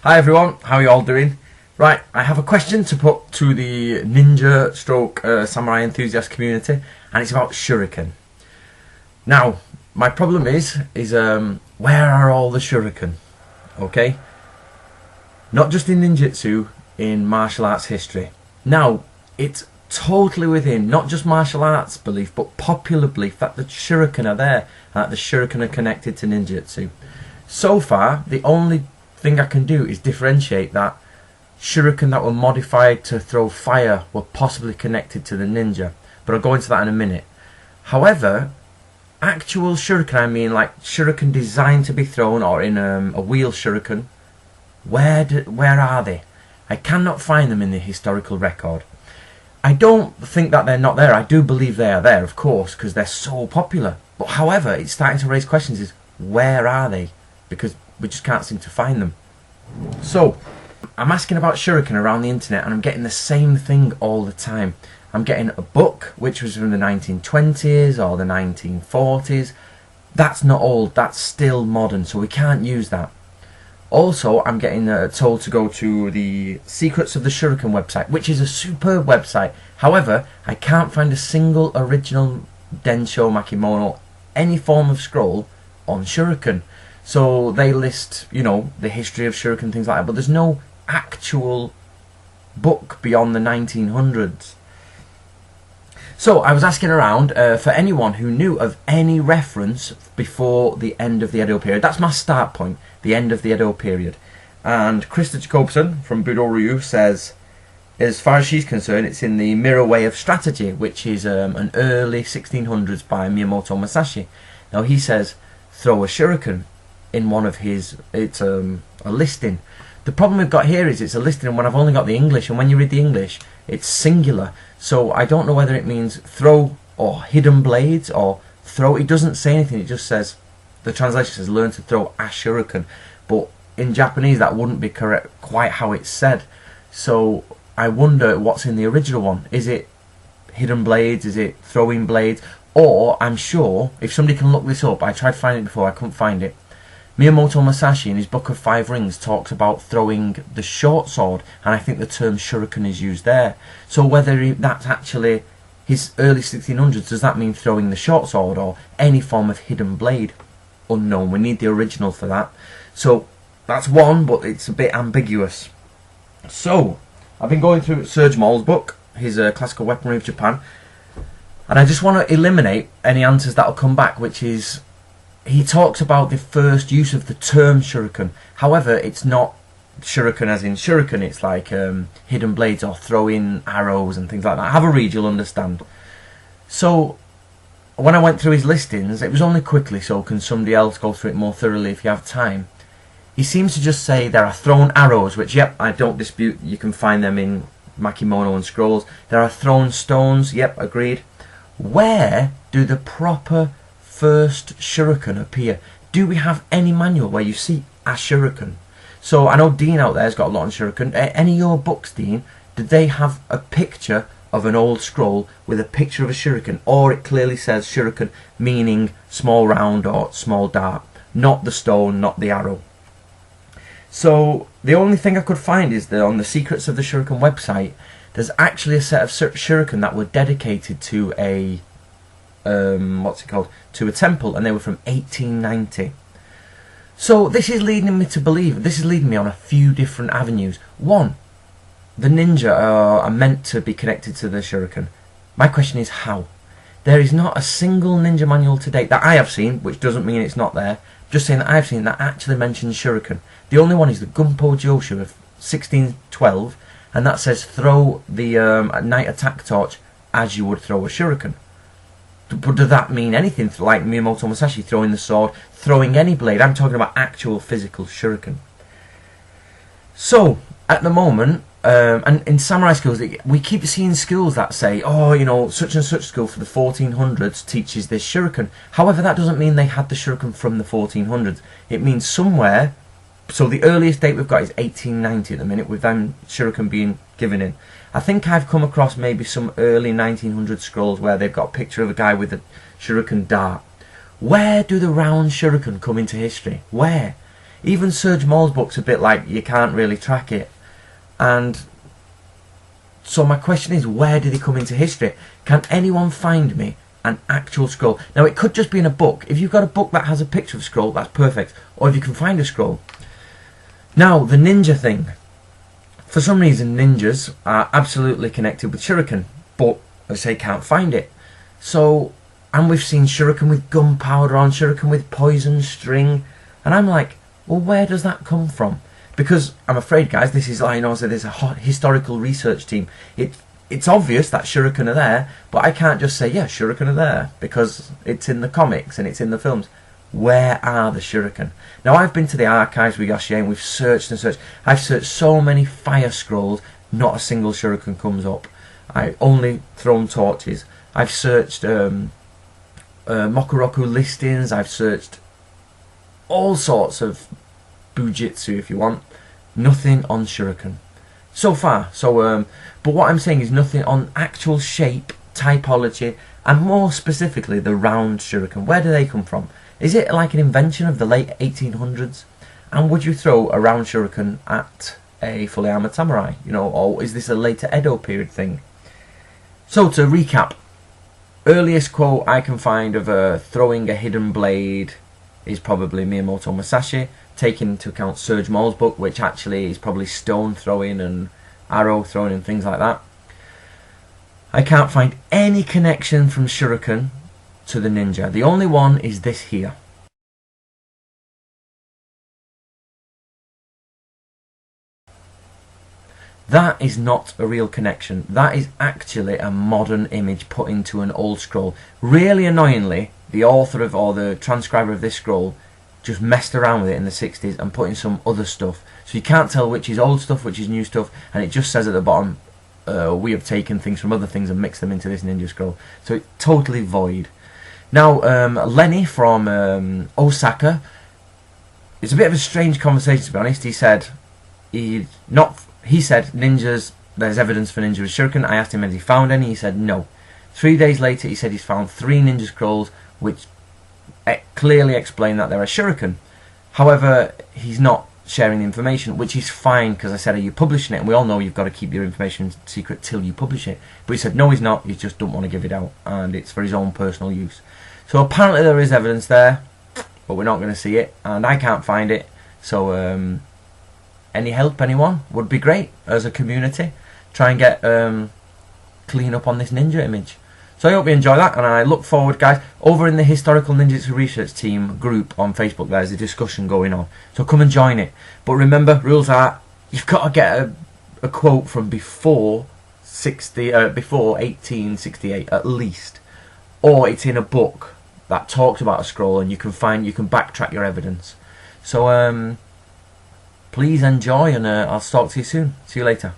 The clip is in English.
Hi everyone, how are you all doing? Right, I have a question to put to the ninja stroke samurai enthusiast community, and it's about Shuriken. Now, my problem is where are all the Shuriken? Okay? Not just in ninjutsu, in martial arts history. Now, it's totally within not just martial arts belief, but popular belief that the Shuriken are there, and that the Shuriken are connected to ninjutsu. So far, the only thing I can do is differentiate that Shuriken that were modified to throw fire were possibly connected to the ninja, but I'll go into that in a minute. However, actual Shuriken, I mean like Shuriken designed to be thrown, or in a wheel Shuriken, where are they? I cannot find them in the historical record. I don't think that they're not there. I do believe they are there, of course, because they're so popular. But however, it's starting to raise questions is, where are they? Because we just can't seem to find them. So, I'm asking about Shuriken around the internet, and I'm getting the same thing all the time. I'm getting a book which was from the 1920s or the 1940s. That's not old, that's still modern, so we can't use that. Also, I'm getting told to go to the Secrets of the Shuriken website, which is a superb website. However, I can't find a single original Densho, Makimono, any form of scroll on Shuriken. So they list, you know, the history of Shuriken, things like that, but there's no actual book beyond the 1900s. So I was asking around for anyone who knew of any reference before the end of the Edo period. That's my start point, the end of the Edo period. And Krista Jacobson from Budo Ryu says, as far as she's concerned, it's in the Mirror Way of Strategy, which is an early 1600s by Miyamoto Musashi. Now he says, throw a Shuriken in one of his, it's a listing. The problem we've got here is it's a listing when I've only got the English, and when you read the English, it's singular. So I don't know whether it means throw or hidden blades or throw. It doesn't say anything, it just says, the translation says learn to throw a Shuriken. But in Japanese that wouldn't be correct, quite how it's said. So I wonder what's in the original one. Is it hidden blades? Is it throwing blades? Or, I'm sure, if somebody can look this up, I tried finding it before, I couldn't find it. Miyamoto Musashi in his Book of Five Rings talks about throwing the short sword, and I think the term Shuriken is used there. So whether that's actually his early 1600s, does that mean throwing the short sword or any form of hidden blade? Unknown. We need the original for that. So that's one, but it's a bit ambiguous. So I've been going through Serge Maul's book, his Classical Weaponry of Japan, and I just want to eliminate any answers that will come back, which is, he talks about the first use of the term Shuriken. However, it's not Shuriken as in Shuriken, it's like hidden blades or throwing arrows and things like that. Have a read, you'll understand. So, when I went through his listings, it was only quickly, so can somebody else go through it more thoroughly if you have time. He seems to just say there are thrown arrows, which, yep, I don't dispute, you can find them in Makimono and scrolls. There are thrown stones, yep, agreed. Where do the proper first Shuriken appear? Do we have any manual where you see a Shuriken? So I know Dean out there has got a lot on Shuriken. Any of your books, Dean, did they have a picture of an old scroll with a picture of a Shuriken, or it clearly says Shuriken meaning small round or small dart, not the stone, not the arrow? So the only thing I could find is that on the Secrets of the Shuriken website, there's actually a set of Shuriken that were dedicated to a to a temple, and they were from 1890. So this is leading me to believe, this is leading me on a few different avenues. One, the ninja are meant to be connected to the Shuriken. My question is how? There is not a single ninja manual to date that I have seen, which doesn't mean it's not there, just saying that I've seen that actually mentions Shuriken. The only one is the Gunpo Joshu of 1612, and that says throw the night attack torch as you would throw a Shuriken. But does that mean anything like Miyamoto Musashi throwing the sword, throwing any blade? I'm talking about actual physical Shuriken. So, at the moment, and in samurai schools, we keep seeing schools that say, oh, you know, such and such school for the 1400s teaches this Shuriken. However, that doesn't mean they had the Shuriken from the 1400s. It means somewhere, so the earliest date we've got is 1890 at the minute, with them Shuriken being given in. I think I've come across maybe some early 1900 scrolls where they've got a picture of a guy with a Shuriken dart. Where do the round Shuriken come into history? Where? Even Serge Maule's book's a bit like you can't really track it. And so my question is, where do they come into history? Can anyone find me an actual scroll? Now, it could just be in a book. If you've got a book that has a picture of a scroll, that's perfect. Or if you can find a scroll. Now, the ninja thing. For some reason, ninjas are absolutely connected with Shuriken, but I say can't find it. So, and we've seen Shuriken with gunpowder on, Shuriken with poison string, and I'm like, well, where does that come from? Because I'm afraid, guys, this is, I know, so there's a historical research team. It's obvious that Shuriken are there, but I can't just say, yeah, Shuriken are there, because it's in the comics and it's in the films. Where are the Shuriken? Now, I've been to the archives with Yoshi and we've searched and searched. I've searched so many fire scrolls, not a single Shuriken comes up. I only thrown torches. I've searched Mokuroku listings. I've searched all sorts of Bujitsu, if you want. Nothing on Shuriken so far. So, but what I'm saying is nothing on actual shape, typology, and more specifically the round Shuriken. Where do they come from? Is it like an invention of the late 1800s? And would you throw a round Shuriken at a fully armoured samurai? You know, or is this a later Edo period thing? So to recap, earliest quote I can find of throwing a hidden blade is probably Miyamoto Musashi, taking into account Serge Maule's book, which actually is probably stone throwing and arrow throwing and things like that. I can't find any connection from Shuriken to the ninja. The only one is this here. That is not a real connection. That is actually a modern image put into an old scroll. Really annoyingly, the author of, or the transcriber of this scroll, just messed around with it in the 60s and put in some other stuff. So you can't tell which is old stuff, which is new stuff, and it just says at the bottom, we have taken things from other things and mixed them into this ninja scroll. So it's totally void. Now, Lenny from Osaka, it's a bit of a strange conversation, to be honest. He said ninjas, there's evidence for ninja with Shuriken. I asked him has he found any. He said no. 3 days later, he said he's found 3 ninja scrolls, which clearly explain that they're a Shuriken. However, he's not sharing the information, which is fine, because I said, are you publishing it? And we all know you've got to keep your information secret till you publish it. But he said no, he's not. He just don't want to give it out, and it's for his own personal use. So apparently there is evidence there, but we're not going to see it, and I can't find it. So any help, anyone, would be great as a community. Try and get clean up on this ninja image. So I hope you enjoy that, and I look forward, guys. Over in the Historical Ninjutsu Research Team group on Facebook, there's a discussion going on. So come and join it. But remember, rules are, you've got to get a quote from before 1868 at least, or it's in a book that talks about a scroll, and you can backtrack your evidence. So please enjoy, and I'll talk to you soon. See you later.